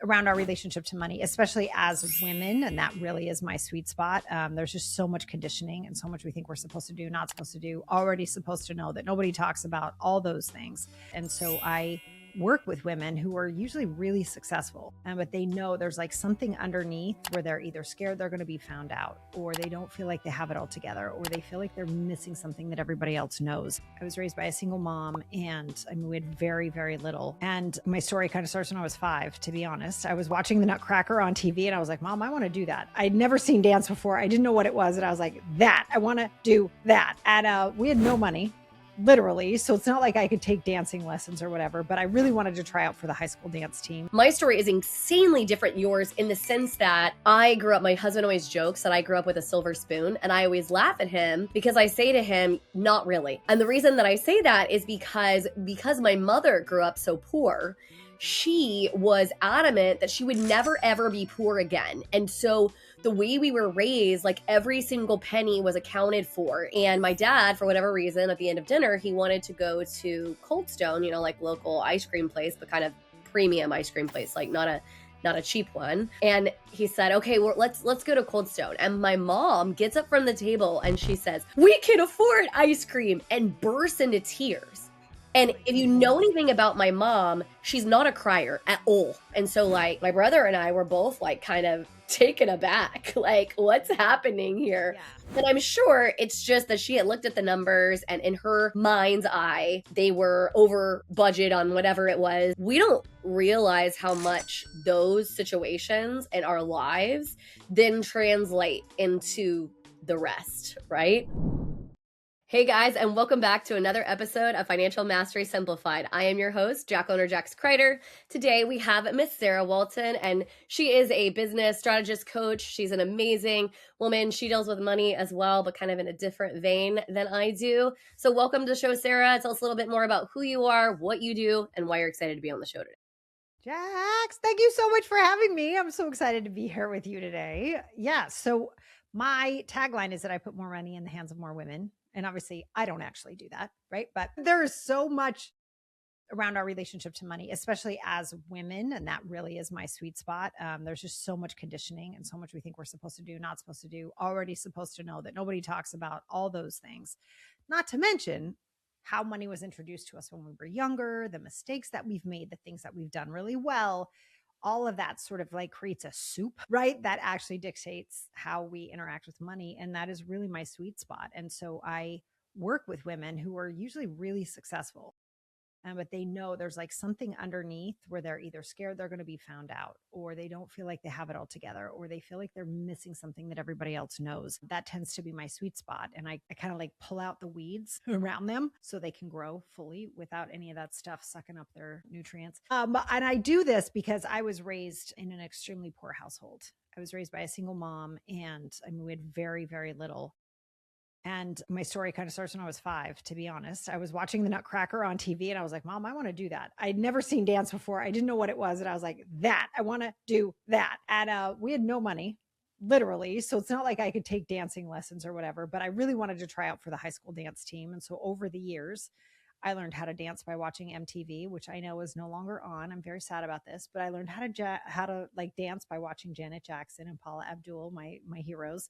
around our relationship to money, especially as women. And that really is my sweet spot. There's just so much conditioning and so much we think we're supposed to do, not supposed to do, already supposed to know that nobody talks about, all those things. And so I work with women who are usually really successful, but they know there's like something underneath where they're either scared they're going to be found out, or they don't feel like they have it all together, or they feel like they're missing something that everybody else knows. I was raised by a single mom, and I mean, we had very, very little. And my story kind of starts when I was 5, to be honest. I was watching the Nutcracker on TV and I was like, Mom, I want to do that. I'd never seen dance before. I didn't know what it was. And I was like, I want to do that. And we had no money. Literally. So it's not like I could take dancing lessons or whatever, but I really wanted to try out for the high school dance team. My story is insanely different than yours in the sense that I grew up, my husband always jokes that I grew up with a silver spoon, and I always laugh at him because I say to him, not really. And the reason that I say that is because my mother grew up so poor, she was adamant that she would never ever be poor again. And so the way we were raised, like every single penny was accounted for. And my dad, for whatever reason, at the end of dinner, he wanted to go to Cold Stone, you know, like local ice cream place, but kind of premium ice cream place, like not a cheap one. And he said, okay, well, let's go to Cold Stone. And my mom gets up from the table and she says, we can afford ice cream, and bursts into tears. And if you know anything about my mom, she's not a crier at all. And so like my brother and I were both like kind of taken aback, like what's happening here? Yeah. And I'm sure it's just that she had looked at the numbers and in her mind's eye, they were over budget on whatever it was. We don't realize how much those situations in our lives then translate into the rest, right? Hey guys, and welcome back to another episode of Financial Mastery Simplified. I am your host, Jax Crider. Today we have Miss Sarah Walton, and she is a business strategist coach. She's an amazing woman. She deals with money as well, but kind of in a different vein than I do. So welcome to the show, Sarah. Tell us a little bit more about who you are, what you do, and why you're excited to be on the show today. Jax, thank you so much for having me. I'm so excited to be here with you today. Yeah, so my tagline is that I put more money in the hands of more women. And obviously, I don't actually do that, right? But there is so much around our relationship to money, especially as women. And that really is my sweet spot. There's just so much conditioning and so much we think we're supposed to do, not supposed to do, already supposed to know, that nobody talks about, all those things. Not to mention how money was introduced to us when we were younger, the mistakes that we've made, the things that we've done really well. All of that sort of like creates a soup, right? That actually dictates how we interact with money. And that is really my sweet spot. And so I work with women who are usually really successful, but they know there's like something underneath where they're either scared they're going to be found out, or they don't feel like they have it all together, or they feel like they're missing something that everybody else knows. That tends to be my sweet spot. And I kind of like pull out the weeds around them so they can grow fully without any of that stuff sucking up their nutrients. And I do this because I was raised in an extremely poor household. I was raised by a single mom, and I mean, we had very, very little. And my story kind of starts when I was 5, to be honest. I was watching the Nutcracker on TV and I was like, Mom, I want to do that. I'd never seen dance before. I didn't know what it was. And I was like, I want to do that. And we had no money, literally. So it's not like I could take dancing lessons or whatever, but I really wanted to try out for the high school dance team. And so over the years, I learned how to dance by watching MTV, which I know is no longer on. I'm very sad about this, but I learned how to like dance by watching Janet Jackson and Paula Abdul, my heroes.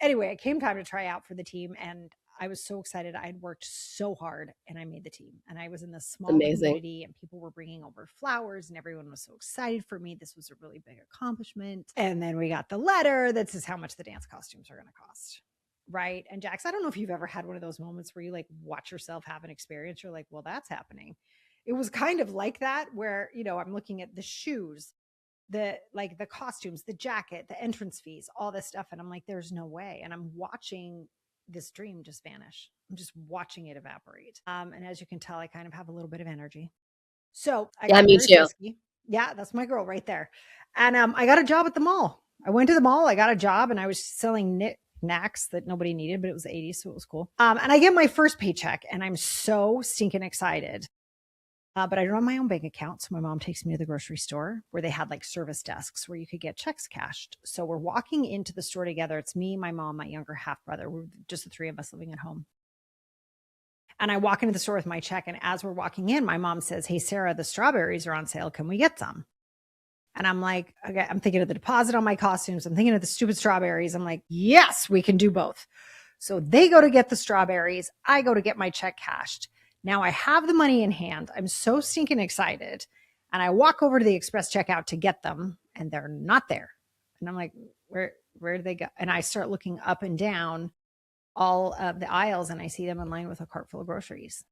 Anyway, it came time to try out for the team, and I was so excited. I had worked so hard, and I made the team. And I was in this small community, and people were bringing over flowers, and everyone was so excited for me. This was a really big accomplishment. And then we got the letter that says how much the dance costumes are going to cost. Right. And Jax, I don't know if you've ever had one of those moments where you like watch yourself have an experience. You're like, well, that's happening. It was kind of like that, where, you know, I'm looking at the shoes, the costumes, the jacket, the entrance fees, all this stuff. And I'm like, there's no way. And I'm watching this dream just vanish. I'm just watching it evaporate. And as you can tell, I kind of have a little bit of energy. So I got me too. Risky. Yeah, that's my girl right there. And I got a job at the mall. I went to the mall, I got a job, and I was selling knickknacks that nobody needed, but it was the 80s, so it was cool. And I get my first paycheck, and I'm so stinking excited. But I don't have my own bank account. So my mom takes me to the grocery store where they had like service desks where you could get checks cashed. So we're walking into the store together. It's me, my mom, my younger half brother. We're just the 3 of us living at home. And I walk into the store with my check. And as we're walking in, my mom says, hey, Sarah, the strawberries are on sale. Can we get some? And I'm like, okay, I'm thinking of the deposit on my costumes. I'm thinking of the stupid strawberries. I'm like, yes, we can do both. So they go to get the strawberries. I go to get my check cashed. Now I have the money in hand. I'm so stinking excited. And I walk over to the express checkout to get them, and they're not there. And I'm like, where did they go? And I start looking up and down all of the aisles, and I see them in line with a cart full of groceries.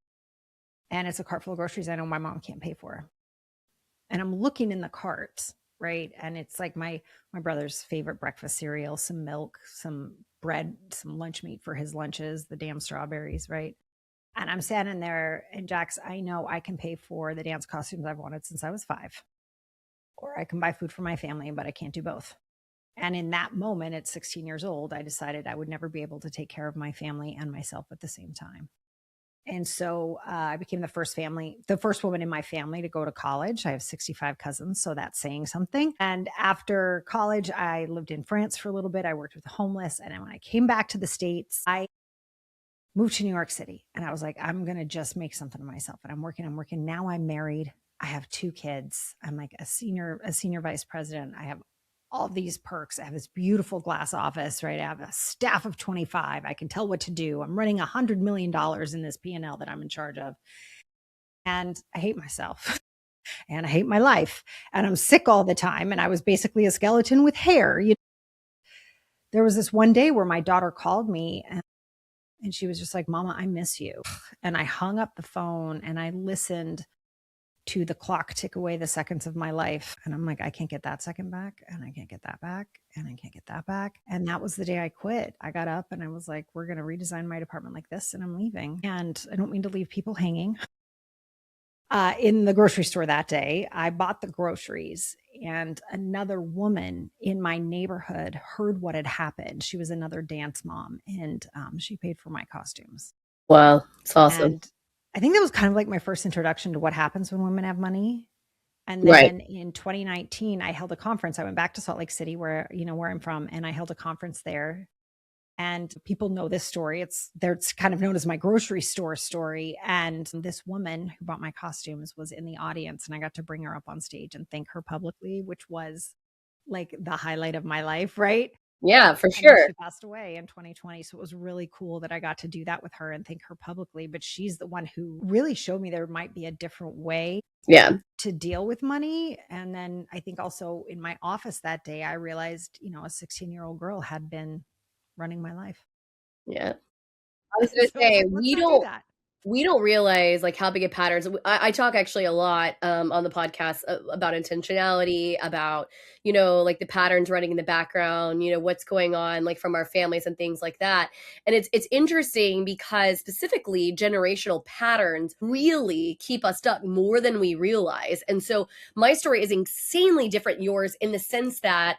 And it's a cart full of groceries I know my mom can't pay for. And I'm looking in the cart, right? And it's like my brother's favorite breakfast cereal, some milk, some bread, some lunch meat for his lunches, the damn strawberries, right? And I'm standing there, and Jax, I know I can pay for the dance costumes I've wanted since I was 5, or I can buy food for my family, but I can't do both. And in that moment, at 16 years old, I decided I would never be able to take care of my family and myself at the same time. And so I became the first woman in my family to go to college. I have 65 cousins, so that's saying something. And after college, I lived in France for a little bit. I worked with the homeless. And then when I came back to the States, I moved to New York City. And I was like, I'm going to just make something of myself. And I'm working. Now I'm married. I have 2 kids. I'm like a senior vice president. I have all these perks. I have this beautiful glass office, right? I have a staff of 25. I can tell what to do. I'm running $100 million in this P&L that I'm in charge of. And I hate myself and I hate my life, and I'm sick all the time. And I was basically a skeleton with hair. There was this one day where my daughter called me, and she was just like, Mama, I miss you. And I hung up the phone and I listened to the clock tick away the seconds of my life. And I'm like, I can't get that second back, and I can't get that back, and I can't get that back. And that was the day I quit. I got up and I was like, we're going to redesign my department like this, and I'm leaving. And I don't mean to leave people hanging. In the grocery store that day, I bought the groceries, and another woman in my neighborhood heard what had happened. She was another dance mom, and she paid for my costumes. Wow. It's awesome. And I think that was kind of like my first introduction to what happens when women have money. And Right. then in 2019, I held a conference. I went back to Salt Lake City, where I'm from, and I held a conference there. And people know this story. It's kind of known as my grocery store story. And this woman who bought my costumes was in the audience, and I got to bring her up on stage and thank her publicly, which was like the highlight of my life, right? Yeah, for And then sure. she passed away in 2020. So it was really cool that I got to do that with her and thank her publicly. But she's the one who really showed me there might be a different way Yeah. to deal with money. And then I think also in my office that day, I realized, a 16-year-old girl had been running my life. Yeah. I was gonna So I was say, like, let's not do that. we don't realize like how big of patterns. I talk actually a lot on the podcast about intentionality, about like the patterns running in the background, what's going on like from our families and things like that. And it's interesting because specifically generational patterns really keep us stuck more than we realize. And so my story is insanely different yours in the sense that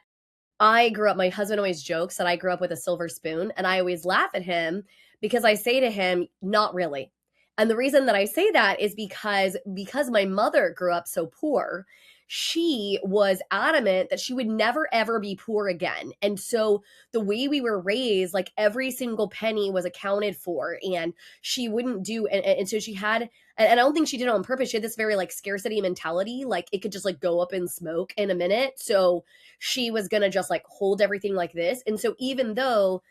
my husband always jokes that I grew up with a silver spoon, and I always laugh at him because I say to him, not really. And the reason that I say that is because my mother grew up so poor, she was adamant that she would never ever be poor again. And so the way we were raised, like every single penny was accounted for, and she wouldn't do and so she had, and I don't think she did it on purpose. She had this very like scarcity mentality, like it could just like go up in smoke in a minute. So she was gonna just like hold everything like this. And so even though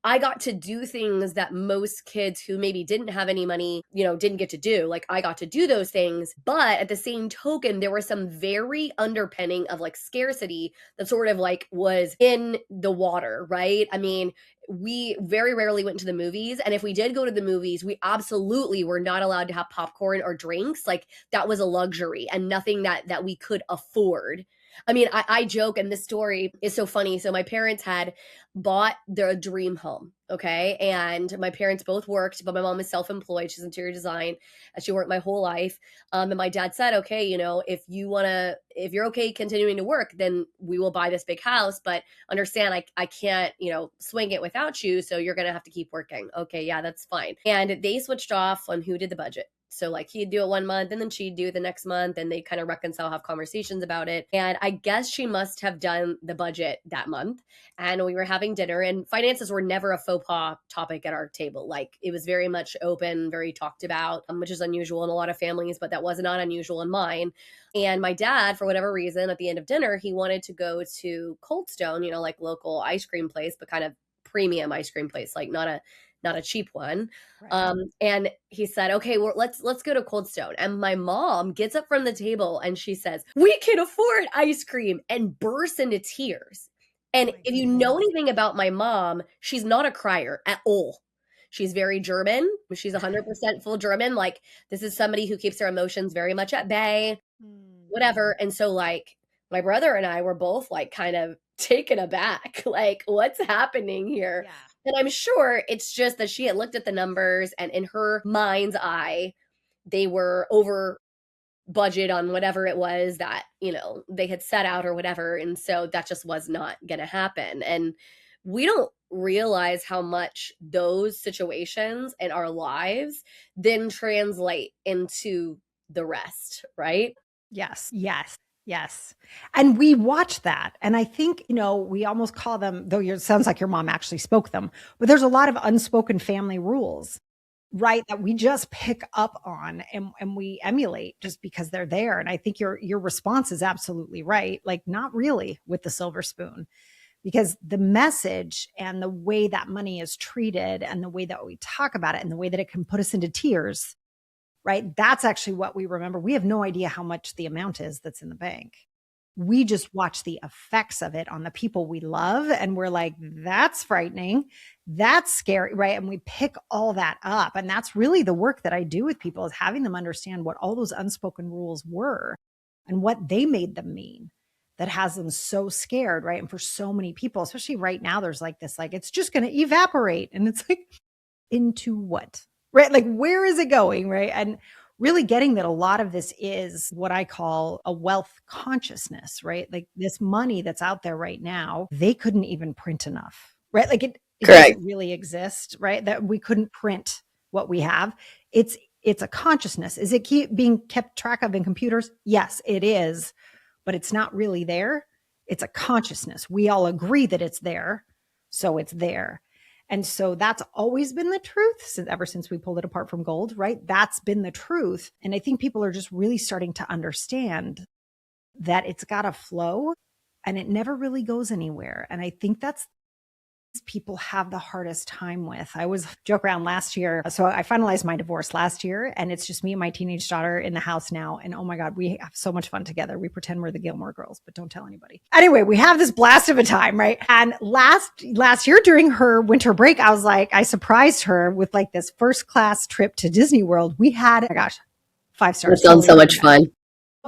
I got to do things that most kids who maybe didn't have any money, didn't get to do. Like I got to do those things. But at the same token, there was some very underpinning of like scarcity that sort of like was in the water, right? I mean, we very rarely went to the movies. And if we did go to the movies, we absolutely were not allowed to have popcorn or drinks. Like that was a luxury and nothing that we could afford. I mean, I joke, and this story is so funny. So my parents had bought their dream home, okay? And my parents both worked, but my mom is self-employed. She's interior design, and she worked my whole life. And my dad said, okay, if you're okay continuing to work, then we will buy this big house, but understand I can't, swing it without you, so you're going to have to keep working. Okay, yeah, that's fine. And they switched off on who did the budget. So like he'd do it one month and then she'd do it the next month, and they kind of reconcile, have conversations about it. And I guess she must have done the budget that month. And we were having dinner, and finances were never a faux pas topic at our table. Like it was very much open, very talked about, which is unusual in a lot of families, but that was not unusual in mine. And my dad, for whatever reason, at the end of dinner, he wanted to go to Cold Stone, like local ice cream place, but kind of premium ice cream place, like not a cheap one. Right. And he said, "Okay, well, let's go to Cold Stone." And my mom gets up from the table and she says, "We can afford ice cream," and bursts into tears. Oh And my if you know goodness. anything about my mom, she's not a crier at all. She's very German. She's 100% full German. Like, this is somebody who keeps her emotions very much at bay, Mm. whatever. And so, like, my brother and I were both like kind of taken aback, like, what's happening here? Yeah. And I'm sure it's just that she had looked at the numbers, and in her mind's eye, they were over budget on whatever it was that, they had set out or whatever. And so that just was not going to happen. And we don't realize how much those situations in our lives then translate into the rest, right? Yes. Yes. Yes. And we watch that. And I think, we almost call them, though it sounds like your mom actually spoke them, but there's a lot of unspoken family rules, right? That we just pick up on and we emulate just because they're there. And I think your response is absolutely right. Like, not really with the silver spoon, because the message and the way that money is treated and the way that we talk about it and the way that it can put us into tears, right? That's actually what we remember. We have no idea how much the amount is that's in the bank. We just watch the effects of it on the people we love. And we're like, that's frightening. That's scary, right? And we pick all that up. And that's really the work that I do with people, is having them understand what all those unspoken rules were and what they made them mean, that has them so scared, right? And for so many people, especially right now, there's like this, like, it's just going to evaporate. And it's like, into what? Right? Like, where is it going? Right? And really getting that a lot of this is what I call a wealth consciousness, right? Like, this money that's out there right now, they couldn't even print enough, right? Like, it Correct. doesn't really exist, right? That we couldn't print what we have. It's a consciousness. Is it being kept track of in computers? Yes, it is, but it's not really there. It's a consciousness. We all agree that it's there, so it's there. And so that's always been the truth ever since we pulled it apart from gold, right? That's been the truth. And I think people are just really starting to understand that it's got to flow and it never really goes anywhere. And I think that's people have the hardest time with. I was joke around last year. So I finalized my divorce last year, and it's just me and my teenage daughter in the house now. And oh my God, we have so much fun together. We pretend we're the Gilmore Girls, but don't tell anybody. Anyway, we have this blast of a time, right? And last year during her winter break, I surprised her with like this first class trip to Disney World. We had, oh my gosh, 5 That stars. sounds Totally so much recommend. fun.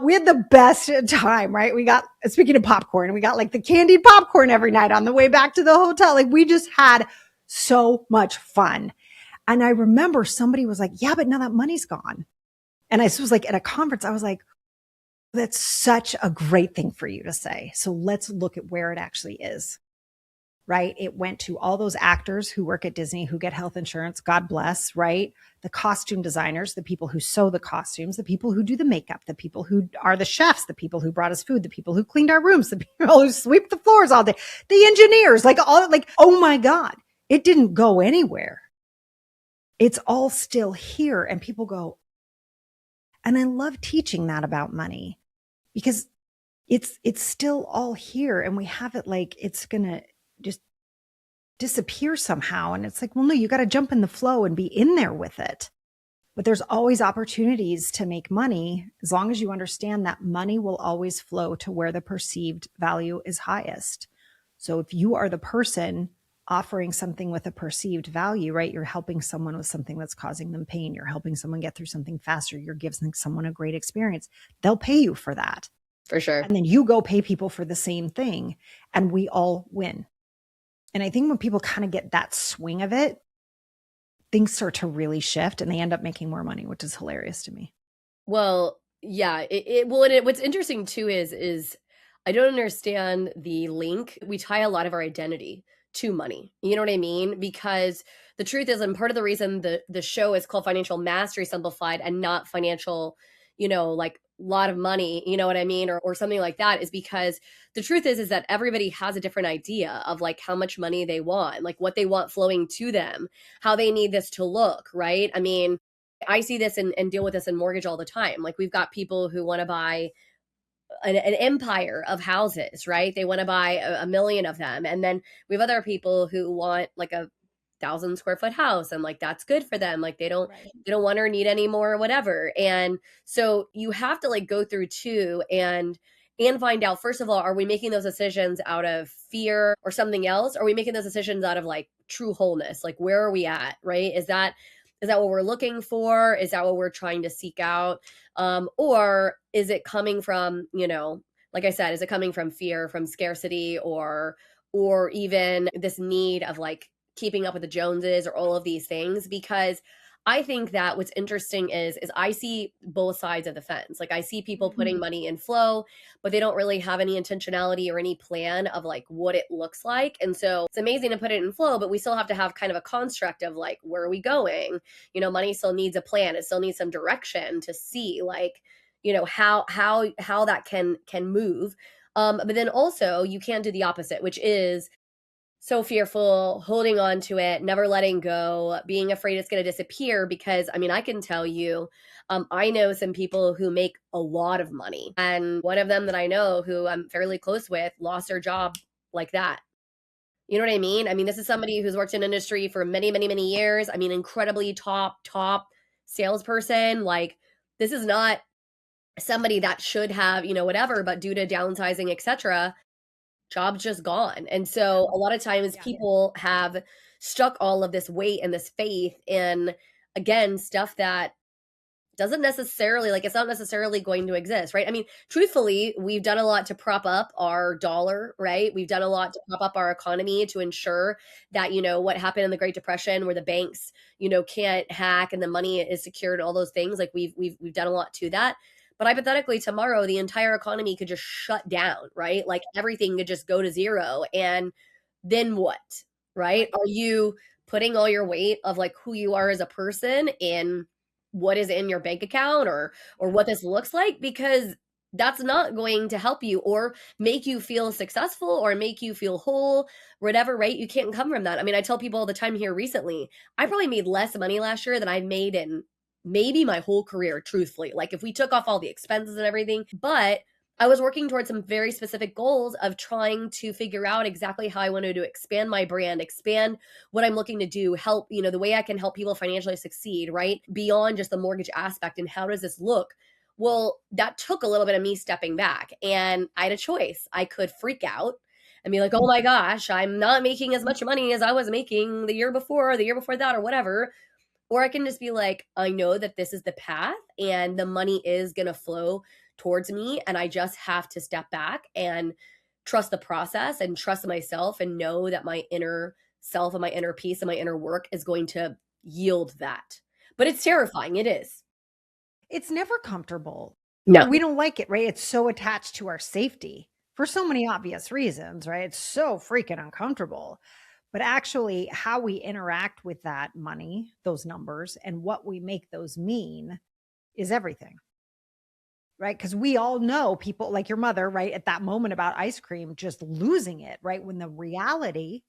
We had the best time, right? We got, speaking of popcorn, we got like the candied popcorn every night on the way back to the hotel. Like, we just had so much fun. And I remember somebody was like, yeah, but now that money's gone. And I was like, at a conference, I was like, that's such a great thing for you to say. So let's look at where it actually is. Right? It went to all those actors who work at Disney who get health insurance. God bless, right? The costume designers, the people who sew the costumes, the people who do the makeup, the people who are the chefs, the people who brought us food, the people who cleaned our rooms, the people who sweep the floors all day, the engineers, like all, like, oh my God, it didn't go anywhere. It's all still here. And people go, and I love teaching that about money, because it's still all here, and we have it like it's going to just disappear somehow. And it's like, well, no, you got to jump in the flow and be in there with it. But there's always opportunities to make money, as long as you understand that money will always flow to where the perceived value is highest. So if you are the person offering something with a perceived value, right? You're helping someone with something that's causing them pain. You're helping someone get through something faster. You're giving someone a great experience. They'll pay you for that. For sure. And then you go pay people for the same thing, and we all win. And I think when people kind of get that swing of it, things start to really shift, and they end up making more money, which is hilarious to me. Well, yeah. What's interesting too is I don't understand the link. We tie a lot of our identity to money. You know what I mean? Because the truth is, and part of the reason the show is called Financial Mastery Simplified and not financial, like lot of money, you know what I mean? Or something like that, is because the truth is that everybody has a different idea of like how much money they want, like what they want flowing to them, how they need this to look, right? I mean, I see this and deal with this in mortgage all the time. Like we've got people who want to buy an empire of houses, right? They want to buy a million of them. And then we have other people who want like a 1,000 square foot house, and like that's good for them. Like they don't Right. they don't want or need any more or whatever. And so you have to like go through too and find out, first of all, are we making those decisions out of fear or something else? Are we making those decisions out of like true wholeness? Like where are we at, right? Is that what we're looking for? Is that what we're trying to seek out? Or is it coming from, like I said, is it coming from fear, from scarcity, or even this need of like keeping up with the Joneses or all of these things? Because I think that what's interesting is I see both sides of the fence. Like I see people putting money in flow, but they don't really have any intentionality or any plan of like what it looks like. And so it's amazing to put it in flow, but we still have to have kind of a construct of like, where are we going? Money still needs a plan. It still needs some direction to see like, how that can move. But then also you can do the opposite, which is so fearful, holding on to it, never letting go, being afraid it's going to disappear. Because I mean, I can tell you, I know some people who make a lot of money. And one of them that I know who I'm fairly close with lost their job like that. You know what I mean? I mean, this is somebody who's worked in industry for many, many, many years. I mean, incredibly top salesperson. Like, this is not somebody that should have, whatever, but due to downsizing, etc., job's just gone. And so a lot of times Yeah. people have stuck all of this weight and this faith in, again, stuff that doesn't necessarily, like, it's not necessarily going to exist, right? I mean, truthfully, we've done a lot to prop up our dollar, right? We've done a lot to prop up our economy to ensure that, what happened in the Great Depression where the banks, can't hack and the money is secured and all those things. Like we've done a lot to that. But hypothetically, tomorrow the entire economy could just shut down, right? Like everything could just go to zero. And then what? Right? Are you putting all your weight of like who you are as a person in what is in your bank account or what this looks like? Because that's not going to help you or make you feel successful or make you feel whole, whatever, right? You can't come from that. I mean, I tell people all the time here recently, I probably made less money last year than I made in maybe my whole career, truthfully. Like if we took off all the expenses and everything, but I was working towards some very specific goals of trying to figure out exactly how I wanted to expand my brand, expand what I'm looking to do, help, the way I can help people financially succeed, right? Beyond just the mortgage aspect and how does this look? Well, that took a little bit of me stepping back, and I had a choice. I could freak out and be like, oh my gosh, I'm not making as much money as I was making the year before, or the year before that, or whatever. Or I can just be like, I know that this is the path and the money is going to flow towards me. And I just have to step back and trust the process and trust myself and know that my inner self and my inner peace and my inner work is going to yield that. But it's terrifying. It is. It's never comfortable. No. We don't like it, right? It's so attached to our safety for so many obvious reasons, right? It's so freaking uncomfortable. But actually, how we interact with that money, those numbers, and what we make those mean is everything, right? Because we all know people like your mother, right? At that moment about ice cream, just losing it, right? When the reality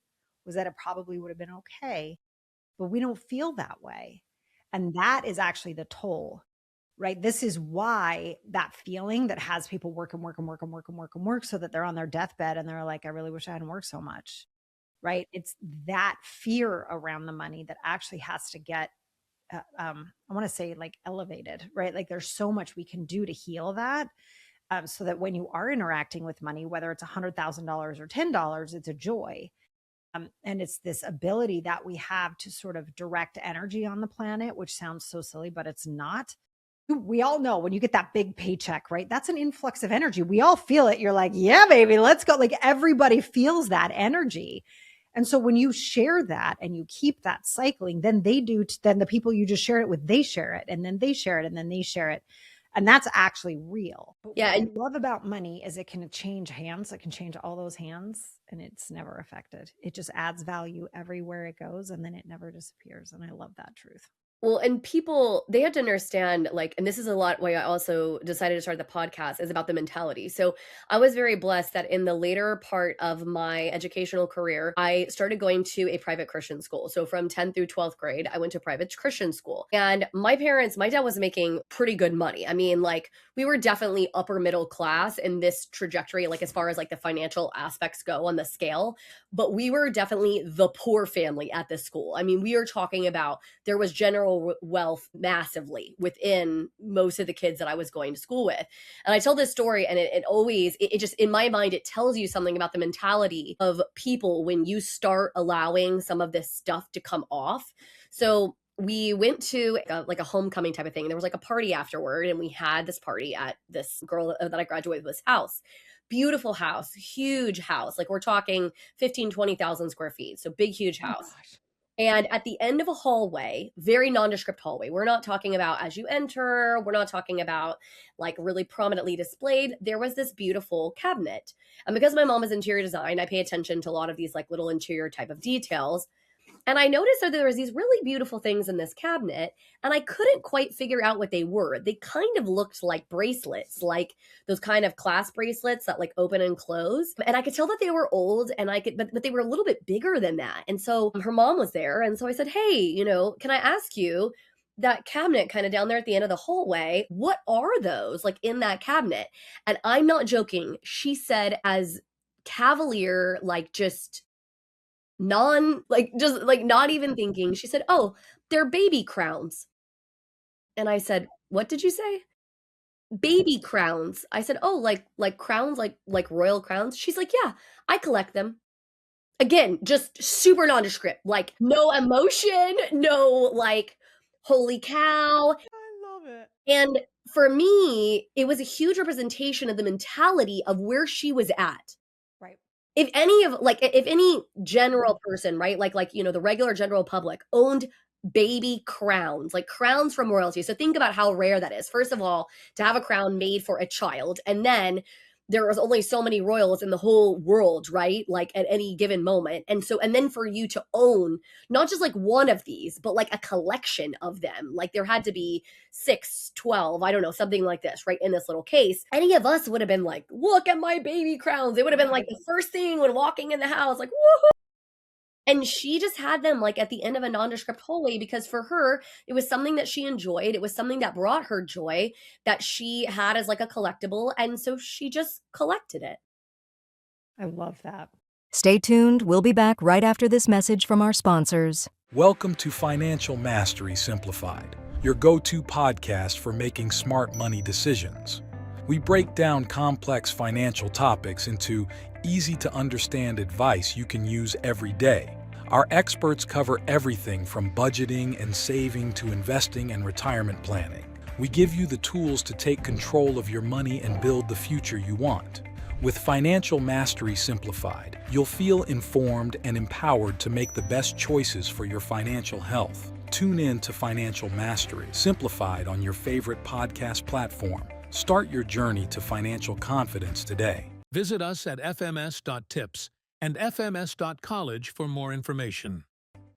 was that it probably would have been okay, but we don't feel that way. And that is actually the toll, right? This is why that feeling that has people work and work and work and work and work and work so that they're on their deathbed and they're like, I really wish I hadn't worked so much, right? It's that fear around the money that actually has to get, I want to say like elevated, right? Like there's so much we can do to heal that. So that when you are interacting with money, whether it's $100,000 or $10, it's a joy. And it's this ability that we have to sort of direct energy on the planet, which sounds so silly, but it's not. We all know when you get that big paycheck, right? That's an influx of energy. We all feel it. You're like, yeah, baby, let's go. Like everybody feels that energy. And so when you share that and you keep that cycling, then they do, then the people you just share it with, they share it and then they share it and then they share it. And that's actually real. But Yeah, what I and love about money is it can change hands. It can change all those hands and it's never affected. It just adds value everywhere it goes and then it never disappears. And I love that truth. well, and people, they have to understand, like, and this is a lot why I also decided to start the podcast, is about the mentality. So I was very blessed that in the later part of my educational career, I started going to a private Christian school. So from 10th through 12th grade, I went to private Christian school. And my parents, my dad was making pretty good money. I mean, like, we were definitely upper middle class in this trajectory, like as far as like the financial aspects go on the scale, but we were definitely the poor family at this school. I mean, we are talking about there was general wealth massively within most of the kids that I was going to school with. And I tell this story and it always, it just, in my mind, it tells you something about the mentality of people when you start allowing some of this stuff to come off. So we went to like a homecoming type of thing. There was like a party afterward, and we had this party at this girl that I graduated with, this house. Beautiful house, huge house. Like we're talking 15, 20,000 square feet. So big, huge house. Oh gosh. And at the end of a hallway, very nondescript hallway, we're not talking about as you enter, we're not talking about like really prominently displayed. There was this beautiful cabinet. And because my mom is interior design, I pay attention to a lot of these like little interior type of details. And I noticed that there was these really beautiful things in this cabinet, and I couldn't quite figure out what they were. They kind of looked like bracelets, like those kind of clasp bracelets that like open and close. And I could tell that they were old, and but they were a little bit bigger than that. And so her mom was there, and so I said, "Hey, can I ask you, that cabinet kind of down there at the end of the hallway, what are those like in that cabinet?" And I'm not joking. She said, as cavalier, like just just like not even thinking, she said, "Oh, they're baby crowns." And I said, "What did you say?" "Baby crowns." I said, "Oh, like crowns, like royal crowns?" She's like, "Yeah, I collect them." Again, just super nondescript, like no emotion, no like, holy cow. I love it. And for me, it was a huge representation of the mentality of where she was at. Right. If any general person, right, like the regular general public owned baby crowns, like crowns from royalty. So think about how rare that is. First of all, to have a crown made for a child, and then there was only so many royals in the whole world, right? Like at any given moment. And then for you to own not just like one of these, but like a collection of them, like there had to be 6, 12, I don't know, something like this, right? In this little case, any of us would have been like, "Look at my baby crowns." It would have been like the first thing when walking in the house, like, woohoo. And she just had them like at the end of a nondescript hallway because for her, it was something that she enjoyed. It was something that brought her joy, that she had as like a collectible. And so she just collected it. I love that. Stay tuned. We'll be back right after this message from our sponsors. Welcome to Financial Mastery Simplified, your go-to podcast for making smart money decisions. We break down complex financial topics into easy-to-understand advice you can use every day. Our experts cover everything from budgeting and saving to investing and retirement planning. We give you the tools to take control of your money and build the future you want. With Financial Mastery Simplified, you'll feel informed and empowered to make the best choices for your financial health. Tune in to Financial Mastery Simplified on your favorite podcast platform. Start your journey to financial confidence today. Visit us at fms.tips and fms.college for more information.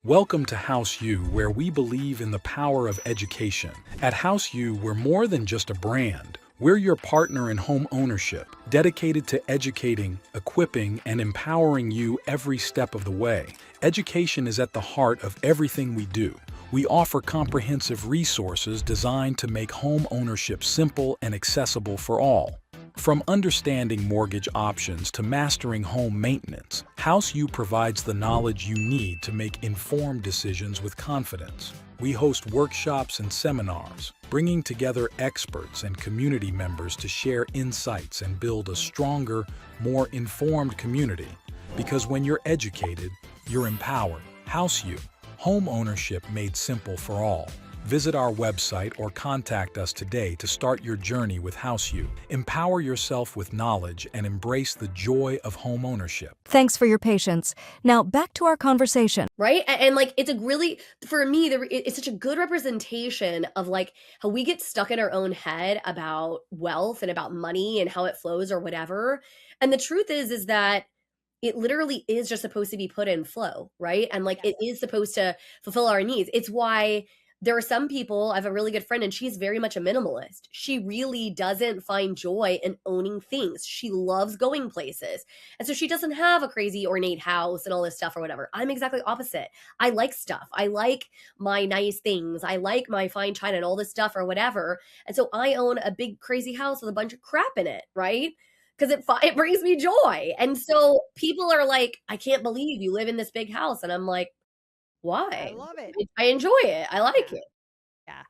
Welcome to House U, where we believe in the power of education. At House U, we're more than just a brand. We're your partner in home ownership, dedicated to educating, equipping, and empowering you every step of the way. Education is at the heart of everything we do. We offer comprehensive resources designed to make home ownership simple and accessible for all. From understanding mortgage options to mastering home maintenance, House U provides the knowledge you need to make informed decisions with confidence. We host workshops and seminars, bringing together experts and community members to share insights and build a stronger, more informed community. Because when you're educated, you're empowered. House U, home ownership made simple for all. Visit our website or contact us today to start your journey with HouseU. Empower yourself with knowledge and embrace the joy of home ownership. Thanks for your patience. Now back to our conversation. Right. And like, it's a really, for me, it's such a good representation of like how we get stuck in our own head about wealth and about money and how it flows or whatever. And the truth is that it literally is just supposed to be put in flow, right? And like it is supposed to fulfill our needs. It's why there are some people, I have a really good friend and she's very much a minimalist. She really doesn't find joy in owning things. She loves going places. And so she doesn't have a crazy ornate house and all this stuff or whatever. I'm exactly opposite. I like stuff. I like my nice things. I like my fine china and all this stuff or whatever. And so I own a big crazy house with a bunch of crap in it, right? Because it brings me joy. And so people are like, I can't believe you live in this big house. And I'm like, why? I love it. I enjoy it. I like it. Yeah.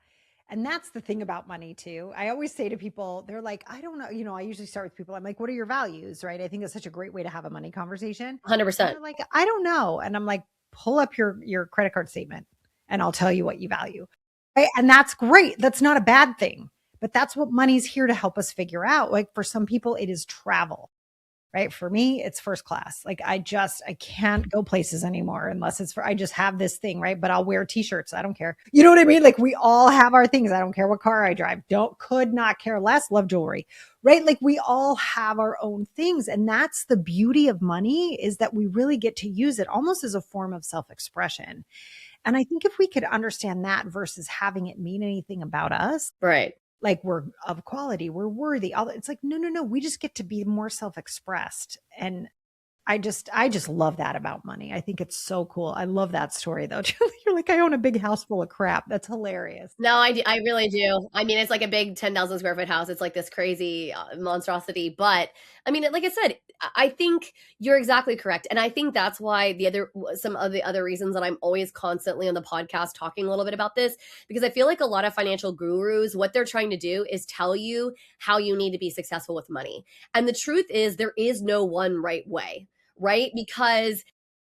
And that's the thing about money too. I always say to people, they're like, I don't know. I usually start with people. I'm like, what are your values? Right. I think it's such a great way to have a money conversation. 100%. They're like, I don't know. And I'm like, pull up your credit card statement and I'll tell you what you value. Right. And that's great. That's not a bad thing, but that's what money's here to help us figure out. Like for some people, it is travel. Right. For me, it's first class. Like I can't go places anymore unless I just have this thing. Right. But I'll wear t-shirts. I don't care. You know what I mean? Like we all have our things. I don't care what car I drive. Could not care less. Love jewelry. Right. Like we all have our own things. And that's the beauty of money, is that we really get to use it almost as a form of self-expression. And I think if we could understand that versus having it mean anything about us, right, like we're of quality, we're worthy. It's like, no. We just get to be more self-expressed. And I just love that about money. I think it's so cool. I love that story though. You're like, I own a big house full of crap. That's hilarious. No, I really do. I mean, it's like a big 10,000 square foot house. It's like this crazy monstrosity. But I mean, like I said, I think you're exactly correct. And I think that's why some of the other reasons that I'm always constantly on the podcast talking a little bit about this, because I feel like a lot of financial gurus, what they're trying to do is tell you how you need to be successful with money. And the truth is there is no one right way, right? Because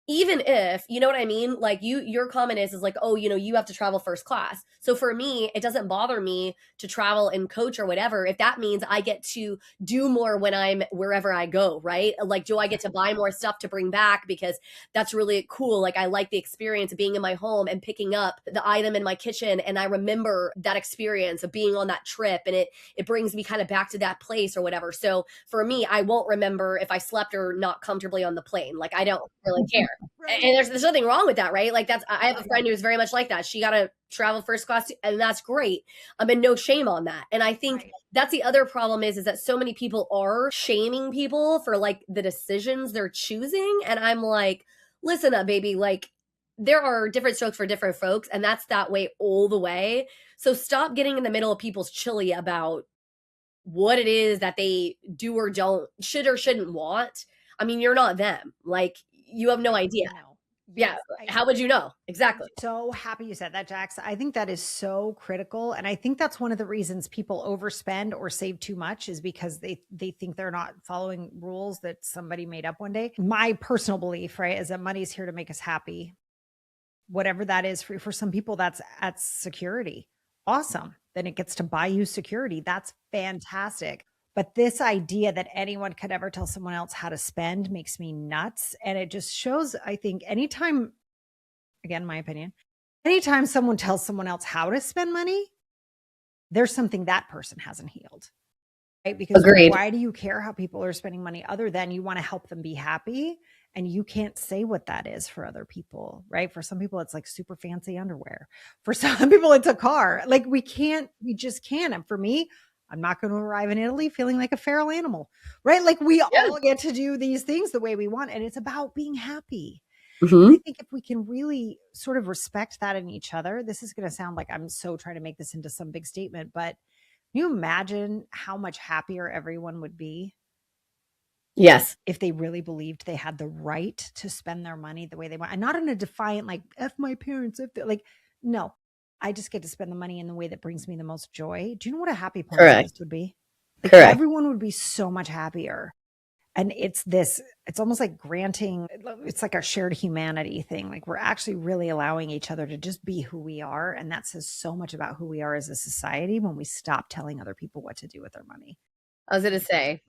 even if, you know what I mean? Like your comment is like, oh, you have to travel first class. So for me, it doesn't bother me to travel and coach or whatever, if that means I get to do more when I'm wherever I go, right? Like, do I get to buy more stuff to bring back because that's really cool? Like, I like the experience of being in my home and picking up the item in my kitchen. And I remember that experience of being on that trip, and it brings me kind of back to that place or whatever. So for me, I won't remember if I slept or not comfortably on the plane. Like, I don't really care. Right. And there's nothing wrong with that, right? Like I have a friend who's very much like that. She got to travel first class, and that's great. And no shame on that. And I think that's the other problem is that so many people are shaming people for like the decisions they're choosing. And I'm like, listen up, baby. Like, there are different strokes for different folks, and that's that way all the way. So stop getting in the middle of people's chili about what it is that they do or don't, should or shouldn't want. I mean, you're not them. Like, you have no idea. Yes, Yeah. How would you know? Exactly. I'm so happy you said that, Jax. I think that is so critical. And I think that's one of the reasons people overspend or save too much, is because they think they're not following rules that somebody made up one day. My personal belief, right, is that money's here to make us happy. Whatever that is for some people, that's security. Awesome. Then it gets to buy you security. That's fantastic. But this idea that anyone could ever tell someone else how to spend makes me nuts. And it just shows, I think, anytime, again, my opinion, anytime someone tells someone else how to spend money, there's something that person hasn't healed. Right? Because Agreed. Why do you care how people are spending money other than you want to help them be happy? And you can't say what that is for other people, right? For some people, it's like super fancy underwear. For some people, it's a car. Like we just can't. And for me, I'm not going to arrive in Italy feeling like a feral animal, right? Like we all get to do these things the way we want. And it's about being happy. Mm-hmm. And I think if we can really sort of respect that in each other, this is going to sound like I'm so trying to make this into some big statement, but can you imagine how much happier everyone would be? Yes. If they really believed they had the right to spend their money the way they want, and not in a defiant, like, F my parents, if they're like, no, I just get to spend the money in the way that brings me the most joy. Do you know what a happy place would be? Like, Correct. Everyone would be so much happier. And it's almost like granting, it's like a shared humanity thing. Like we're actually really allowing each other to just be who we are. And that says so much about who we are as a society when we stop telling other people what to do with their money. I was going to say,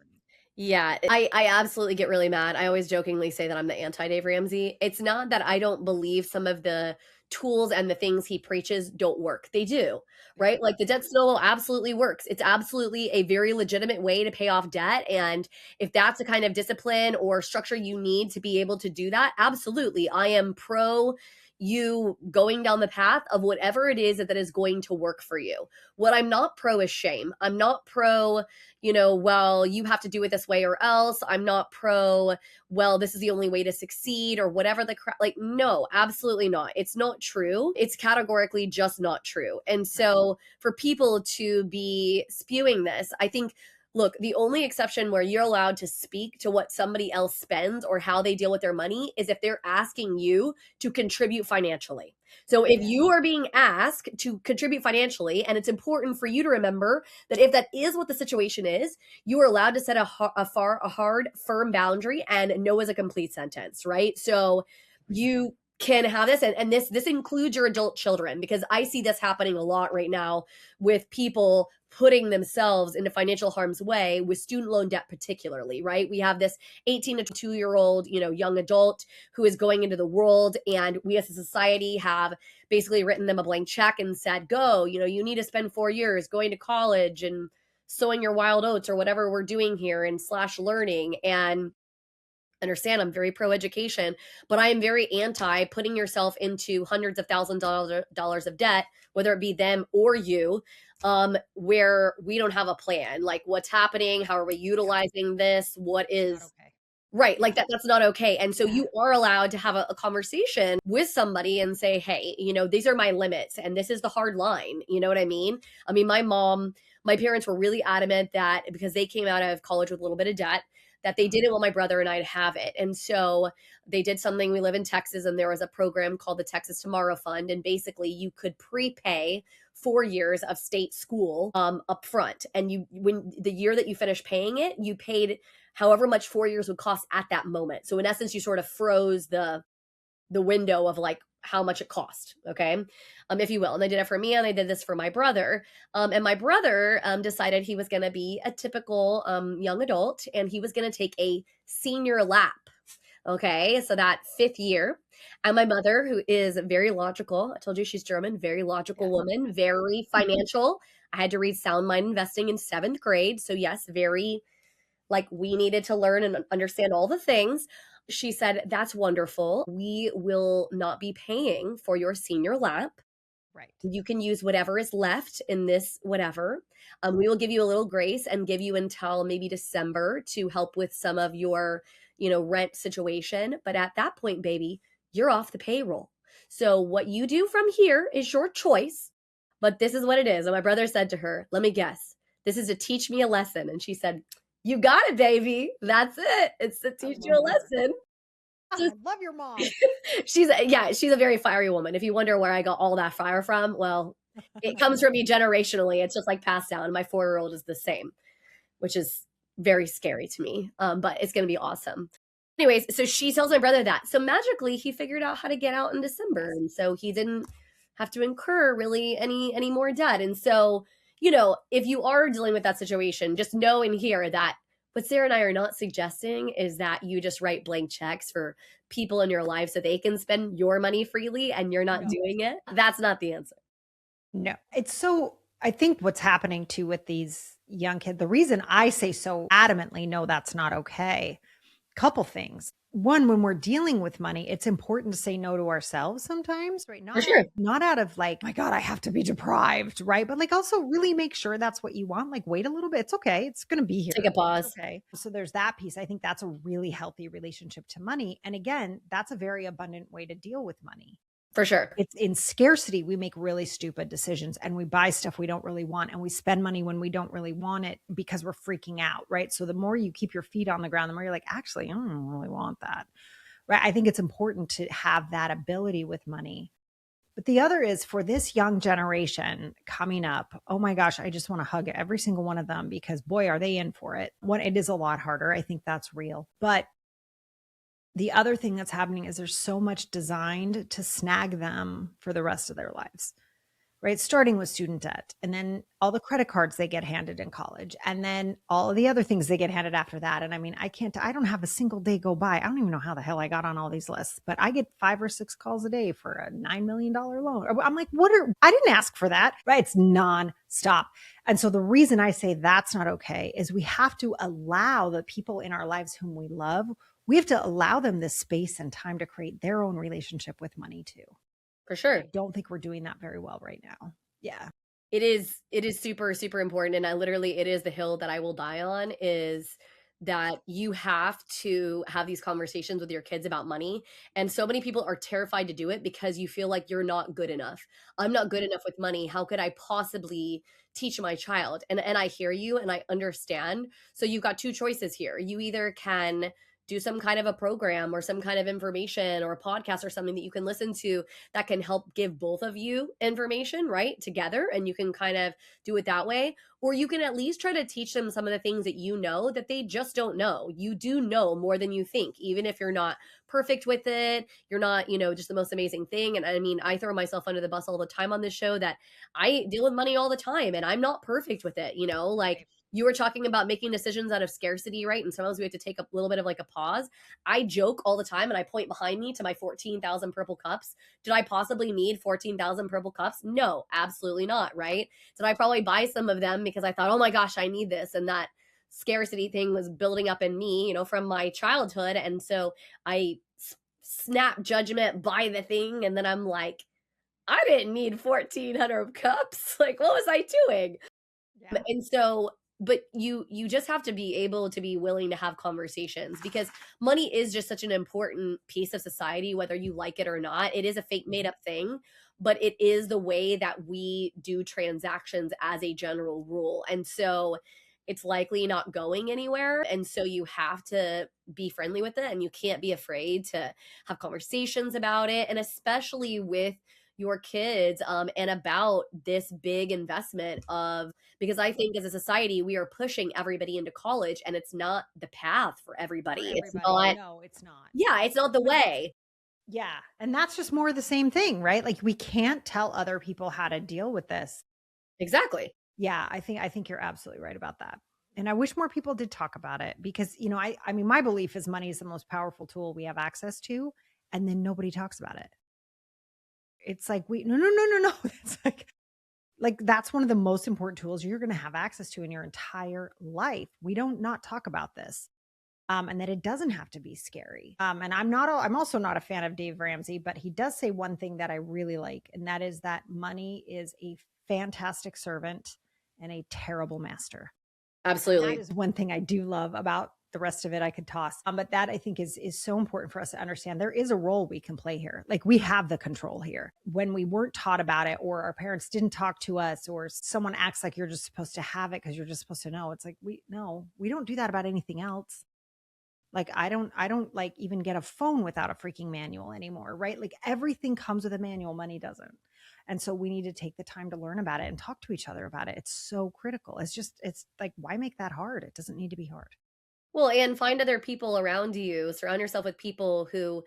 yeah, I absolutely get really mad. I always jokingly say that I'm the anti-Dave Ramsey. It's not that I don't believe some of the tools and the things he preaches don't work. They do, right? Like the debt snowball absolutely works. It's absolutely a very legitimate way to pay off debt. And if that's the kind of discipline or structure you need to be able to do that, absolutely. I am pro you going down the path of whatever it is that is going to work for you. What I'm not pro is shame. I'm not pro, well, you have to do it this way or else. I'm not pro, well, this is the only way to succeed or whatever the crap. Like, no, absolutely not. It's not true. It's categorically just not true. And so for people to be spewing this, I think, look, the only exception where you're allowed to speak to what somebody else spends or how they deal with their money is if they're asking you to contribute financially. So if you are being asked to contribute financially, and it's important for you to remember that if that is what the situation is, you are allowed to set a hard, firm boundary, and no is a complete sentence, right? So you can have this, and this includes your adult children, because I see this happening a lot right now with people putting themselves into financial harm's way with student loan debt particularly, right? We have this 18 to 22-year-old, young adult who is going into the world, and we as a society have basically written them a blank check and said, go, you need to spend 4 years going to college and sowing your wild oats or whatever we're doing here and / learning. And understand, I'm very pro education, but I am very anti putting yourself into hundreds of thousands of dollars of debt, whether it be them or you, where we don't have a plan. Like what's happening? How are we utilizing this? What is Okay. right? Like that's not okay. And so you are allowed to have a conversation with somebody and say, hey, these are my limits and this is the hard line. You know what I mean? I mean, my parents were really adamant that because they came out of college with a little bit of debt, that they didn't want my brother and I to have it. And so they did something. We live in Texas, and there was a program called the Texas Tomorrow Fund. And basically you could prepay 4 years of state school up front. And when the year that you finished paying it, you paid however much 4 years would cost at that moment. So in essence, you sort of froze the window of like how much it cost. Okay. If you will. And they did it for me, and they did this for my brother. And my brother decided he was going to be a typical young adult, and he was going to take a senior lap. Okay. So that 5th year. And my mother, who is very logical, I told you she's German, very logical woman, very financial. I had to read Sound Mind Investing in 7th grade. So yes, very like we needed to learn and understand all the things. She said, that's wonderful. We will not be paying for your senior lap. Right. You can use whatever is left in this, whatever. We will give you a little grace and give you until maybe December to help with some of your, rent situation. But at that point, baby, you're off the payroll. So what you do from here is your choice, but this is what it is. And my brother said to her, let me guess, this is to teach me a lesson. And she said, you got it, baby. That's it. It's to teach you a lesson. I love your mom. She's a very fiery woman. If you wonder where I got all that fire from, well, it comes from me generationally. It's just like passed down. My 4-year-old is the same, which is very scary to me. But it's going to be awesome. Anyways, so she tells my brother that. So magically he figured out how to get out in December. And so he didn't have to incur really any more debt. And so, if you are dealing with that situation, just know in here that what Sarah and I are not suggesting is that you just write blank checks for people in your life so they can spend your money freely and you're not doing it. That's not the answer. No, I think what's happening too with these young kids, the reason I say so adamantly, no, that's not okay. Couple things. One, when we're dealing with money, it's important to say no to ourselves sometimes, right? For sure. Not out of like, my God, I have to be deprived, right? But like also really make sure that's what you want. Like wait a little bit. It's okay. It's going to be here. Take a pause. Okay. So there's that piece. I think that's a really healthy relationship to money. And again, that's a very abundant way to deal with money. For sure. It's in scarcity, we make really stupid decisions and we buy stuff we don't really want and we spend money when we don't really want it because we're freaking out, right? So the more you keep your feet on the ground, the more you're like, actually, I don't really want that, right? I think it's important to have that ability with money. But the other is for this young generation coming up. Oh my gosh, I just want to hug every single one of them because boy, are they in for it. One, it is a lot harder. I think that's real. But the other thing that's happening is there's so much designed to snag them for the rest of their lives, right? Starting with student debt and then all the credit cards they get handed in college and then all of the other things they get handed after that. And I mean, I don't have a single day go by. I don't even know how the hell I got on all these lists, but I get 5 or 6 calls a day for a $9 million loan. I'm like, I didn't ask for that, right? It's nonstop. And so the reason I say that's not okay is we have to allow the people in our lives whom we love, we have to allow them this space and time to create their own relationship with money too. For sure. I don't think we're doing that very well right now. Yeah. It is super, super important. And it is the hill that I will die on, is that you have to have these conversations with your kids about money. And so many people are terrified to do it because you feel like you're not good enough. I'm not good enough with money. How could I possibly teach my child? And I hear you and I understand. So you've got two choices here. You either can do some kind of a program or some kind of information or a podcast or something that you can listen to that can help give both of you information, right, together, and you can kind of do it that way. Or you can at least try to teach them some of the things that you know that they just don't know. You do know more than you think, even if you're not perfect with it. You're not, just the most amazing thing. And I mean, I throw myself under the bus all the time on this show that I deal with money all the time and I'm not perfect with it, like you were talking about making decisions out of scarcity, right? And sometimes we have to take a little bit of like a pause. I joke all the time and I point behind me to my 14,000 purple cups. Did I possibly need 14,000 purple cups? No, absolutely not, right? Did I probably buy some of them because I thought, oh my gosh, I need this? And that scarcity thing was building up in me, from my childhood. And so I snap judgment, buy the thing. And then I'm like, I didn't need 1,400 cups. Like, what was I doing? Yeah. And so, but you just have to be able to be willing to have conversations, because money is just such an important piece of society, whether you like it or not. It is a fake made up thing, but it is the way that we do transactions as a general rule. And so it's likely not going anywhere. And so you have to be friendly with it and you can't be afraid to have conversations about it. And especially with your kids, and about this big investment of, because I think as a society, we are pushing everybody into college and it's not the path for everybody. It's not, No, it's not. yeah, it's not the way. Yeah. And that's just more of the same thing, right? Like we can't tell other people how to deal with this. Exactly. Yeah, I think you're absolutely right about that. And I wish more people did talk about it because, I mean, my belief is money is the most powerful tool we have access to, and then nobody talks about it. It's like, no. It's like that's one of the most important tools you're going to have access to in your entire life. We don't not talk about this. And that it doesn't have to be scary. And I'm also not a fan of Dave Ramsey, but he does say one thing that I really like, and that is that money is a fantastic servant and a terrible master. Absolutely. That is one thing I do love about the rest of it. I could toss. But that I think is so important for us to understand. There is a role we can play here. Like we have the control here. When we weren't taught about it, or our parents didn't talk to us, or someone acts like you're just supposed to have it because you're just supposed to know. It's like, we don't do that about anything else. Like I don't like even get a phone without a freaking manual anymore, right? Like everything comes with a manual, money doesn't. And so we need to take the time to learn about it and talk to each other about it. It's so critical. It's like, why make that hard? It doesn't need to be hard. Well, and find other people around you. Surround yourself with people who,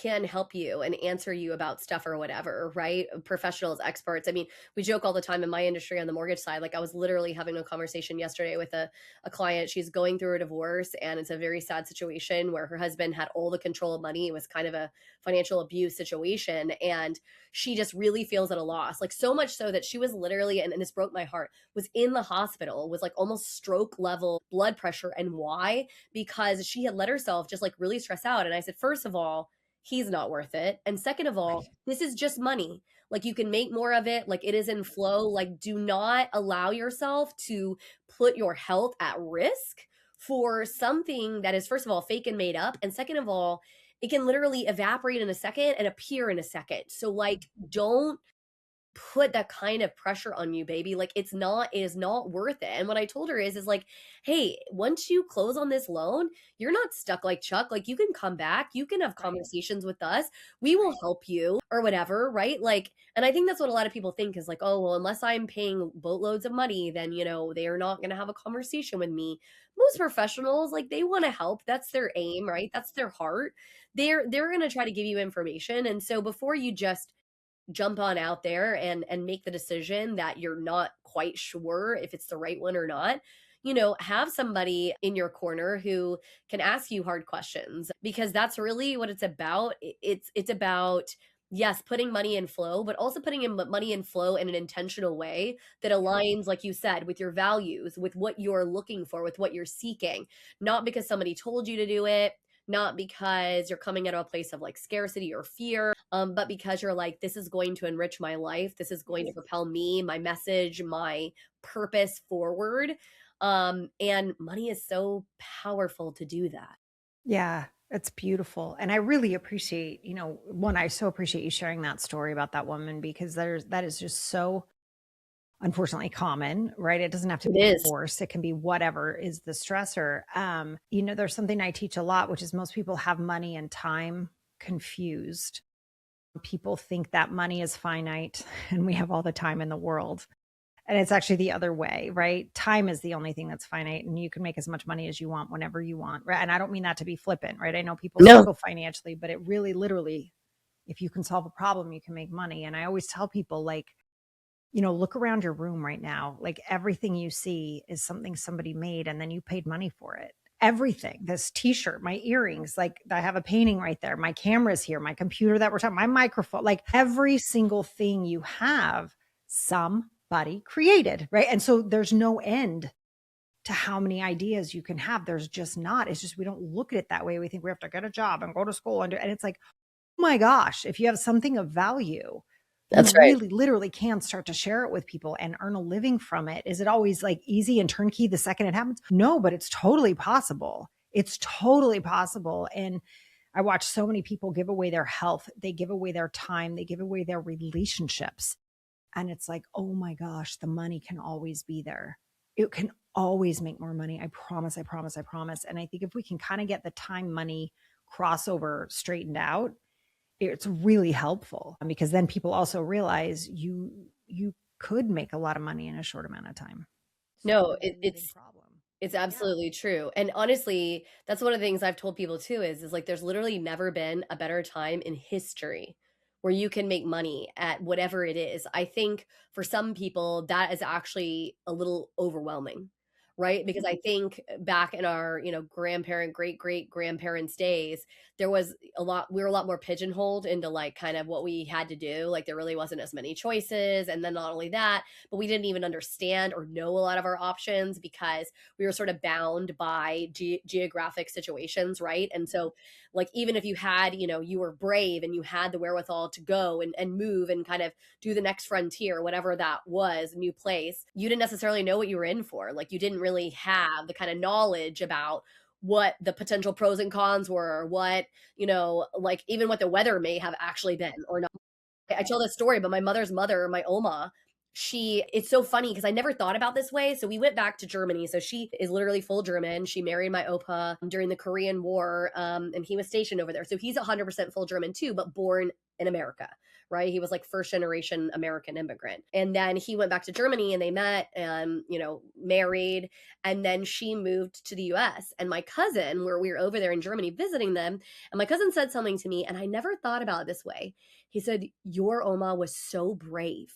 can help you and answer you about stuff or whatever, right? Professionals, experts. I mean, we joke all the time in my industry on the mortgage side. Like I was literally having a conversation yesterday with a client. She's going through a divorce and it's a very sad situation where her husband had all the control of money. It was kind of a financial abuse situation. And she just really feels at a loss. Like so much so that she was literally, and this broke my heart, was in the hospital with like almost stroke level blood pressure. And why? Because she had let herself just like really stress out. And I said, first of all, he's not worth it. And second of all, this is just money. Like you can make more of it. Like it is in flow. Like do not allow yourself to put your health at risk for something that is, first of all, fake and made up. And second of all, it can literally evaporate in a second and appear in a second. So like, don't put that kind of pressure on you, baby. Like it is not worth it. And what I told her is like, hey, once you close on this loan, you're not stuck like Chuck. Like you can come back, you can have Right. conversations with us. We will help you or whatever, right? Like, and I think that's what a lot of people think is like, oh, well, unless I'm paying boatloads of money, then, they are not going to have a conversation with me. Most professionals, like they want to help. That's their aim, right? That's their heart. They're going to try to give you information. And so before you just jump on out there and make the decision that you're not quite sure if it's the right one or not, have somebody in your corner who can ask you hard questions, because that's really what it's about. It's about, yes, putting money in flow, but also putting in money in flow in an intentional way that aligns, like you said, with your values, with what you're looking for, with what you're seeking, not because somebody told you to do it, not because you're coming out of a place of like scarcity or fear, but because you're like, this is going to enrich my life. This is going to propel me, my message, my purpose forward. And money is so powerful to do that. Yeah, it's beautiful. And I really appreciate, one, I so appreciate you sharing that story about that woman, because that is just so unfortunately common, right? It doesn't have to It be is. divorce. It can be whatever is the stressor. There's something I teach a lot, which is most people have money and time confused. People think that money is finite and we have all the time in the world. And it's actually the other way, right? Time is the only thing that's finite, and you can make as much money as you want whenever you want, right? And I don't mean that to be flippant, right? I know people No. struggle financially, but it really literally, if you can solve a problem, you can make money. And I always tell people, like, look around your room right now. Like everything you see is something somebody made and then you paid money for it. Everything, this t-shirt, my earrings, like I have a painting right there. My camera's here, my computer that we're talking, my microphone, like every single thing you have, somebody created, right? And so there's no end to how many ideas you can have. There's just not. It's just we don't look at it that way. We think we have to get a job and go to school and it's like, oh my gosh, if you have something of value, you That's right. really literally can start to share it with people and earn a living from it. Is it always like easy and turnkey the second it happens? No, but it's totally possible. It's totally possible. And I watch so many people give away their health. They give away their time. They give away their relationships. And it's like, oh my gosh, the money can always be there. It can always make more money. I promise, I promise, I promise. And I think if we can kind of get the time money crossover straightened out, it's really helpful, because then people also realize you could make a lot of money in a short amount of time. It's No, really a living problem. it's Yeah. absolutely true. And honestly, that's one of the things I've told people too is like there's literally never been a better time in history where you can make money at whatever it is. I think for some people that is actually a little overwhelming, right? Because I think back in our, grandparent, great great grandparents' days, there was we were a lot more pigeonholed into like kind of what we had to do. Like there really wasn't as many choices. And then not only that, but we didn't even understand or know a lot of our options because we were sort of bound by geographic situations, right? And so like even if you had, you were brave and you had the wherewithal to go and move and kind of do the next frontier, whatever that was, new place, you didn't necessarily know what you were in for. Like you didn't really have the kind of knowledge about what the potential pros and cons were, or what, like even what the weather may have actually been or not. I tell this story, but my mother's mother, my Oma, it's so funny because I never thought about this way. So we went back to Germany. So she is literally full German. She married my Opa during the Korean War, and he was stationed over there. So he's 100% full German too, but born in America, right? He was like first generation American immigrant. And then he went back to Germany and they met and, married. And then she moved to the US. And my cousin, where we were over there in Germany visiting them, and my cousin said something to me, and I never thought about it this way. He said, "Your Oma was so brave."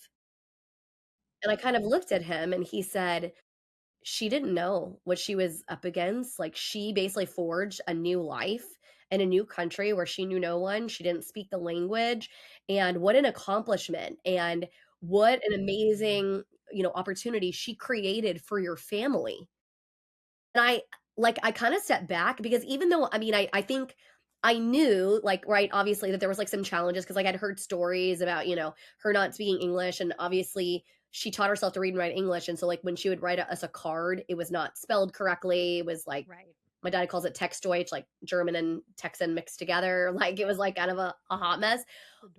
And I kind of looked at him and he said, she didn't know what she was up against. Like she basically forged a new life in a new country where she knew no one. She didn't speak the language. And what an accomplishment and what an amazing, opportunity she created for your family. And I kind of stepped back because even though, I mean, I think I knew like, right, obviously that there was like some challenges because like I'd heard stories about, her not speaking English. And obviously she taught herself to read and write English. And so like when she would write us a card, it was not spelled correctly. It was like, Right. My dad calls it Textdeutsch, like German and Texan mixed together. Like it was like kind of a hot mess.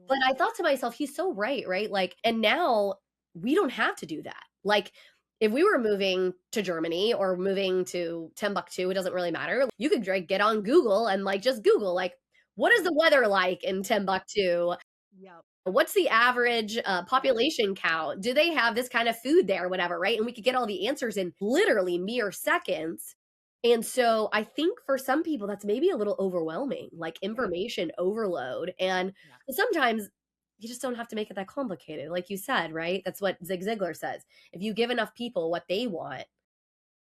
But I thought to myself, he's so right, right? Like, and now we don't have to do that. Like, if we were moving to Germany or moving to Timbuktu, it doesn't really matter. You could like, get on Google and like just Google, like, what is the weather like in Timbuktu? Yep. What's the average population count? Do they have this kind of food there, whatever, right? And we could get all the answers in literally mere seconds. And so I think for some people, that's maybe a little overwhelming, like information overload. And Yeah. sometimes you just don't have to make it that complicated. Like you said, right? That's what Zig Ziglar says. If you give enough people what they want,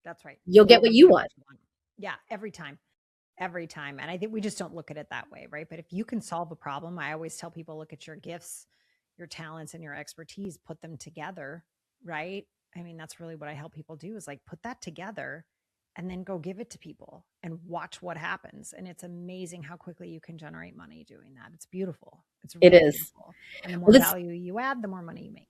That's right. you'll get what you want. Yeah, every time. Every time. And I think we just don't look at it that way, right? But if you can solve a problem, I always tell people look at your gifts, your talents, and your expertise, put them together, right? I mean, that's really what I help people do is like put that together and then go give it to people and watch what happens. And it's amazing how quickly you can generate money doing that. It's beautiful. It's It really is. beautiful. And the more Well, this value you add, the more money you make.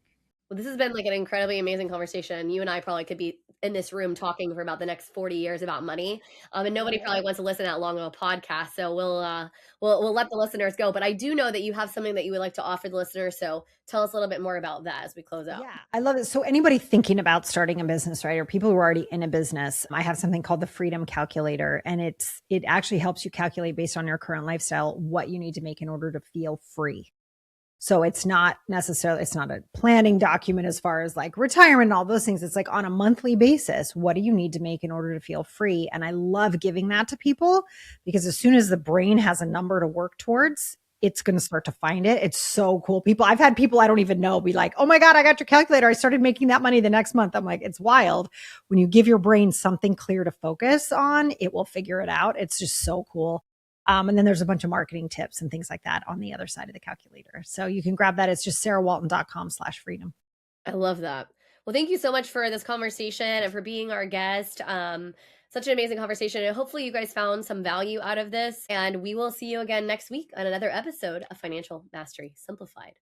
Well, this has been like an incredibly amazing conversation. You and I probably could be in this room talking for about the next 40 years about money. And nobody probably wants to listen that long of a podcast. So we'll let the listeners go. But I do know that you have something that you would like to offer the listeners. So tell us a little bit more about that as we close out. Yeah, I love it. So anybody thinking about starting a business, right? Or people who are already in a business, I have something called the Freedom Calculator. And it actually helps you calculate based on your current lifestyle what you need to make in order to feel free. So it's not a planning document as far as like retirement and all those things. It's like on a monthly basis, what do you need to make in order to feel free? And I love giving that to people because as soon as the brain has a number to work towards, it's going to start to find it. It's so cool. I've had people I don't even know be like, oh my God, I got your calculator. I started making that money the next month. I'm like, it's wild. When you give your brain something clear to focus on, it will figure it out. It's just so cool. And then there's a bunch of marketing tips and things like that on the other side of the calculator. So you can grab that. It's just sarahwalton.com/freedom. I love that. Well, thank you so much for this conversation and for being our guest. Such an amazing conversation. And hopefully you guys found some value out of this. And we will see you again next week on another episode of Financial Mastery Simplified.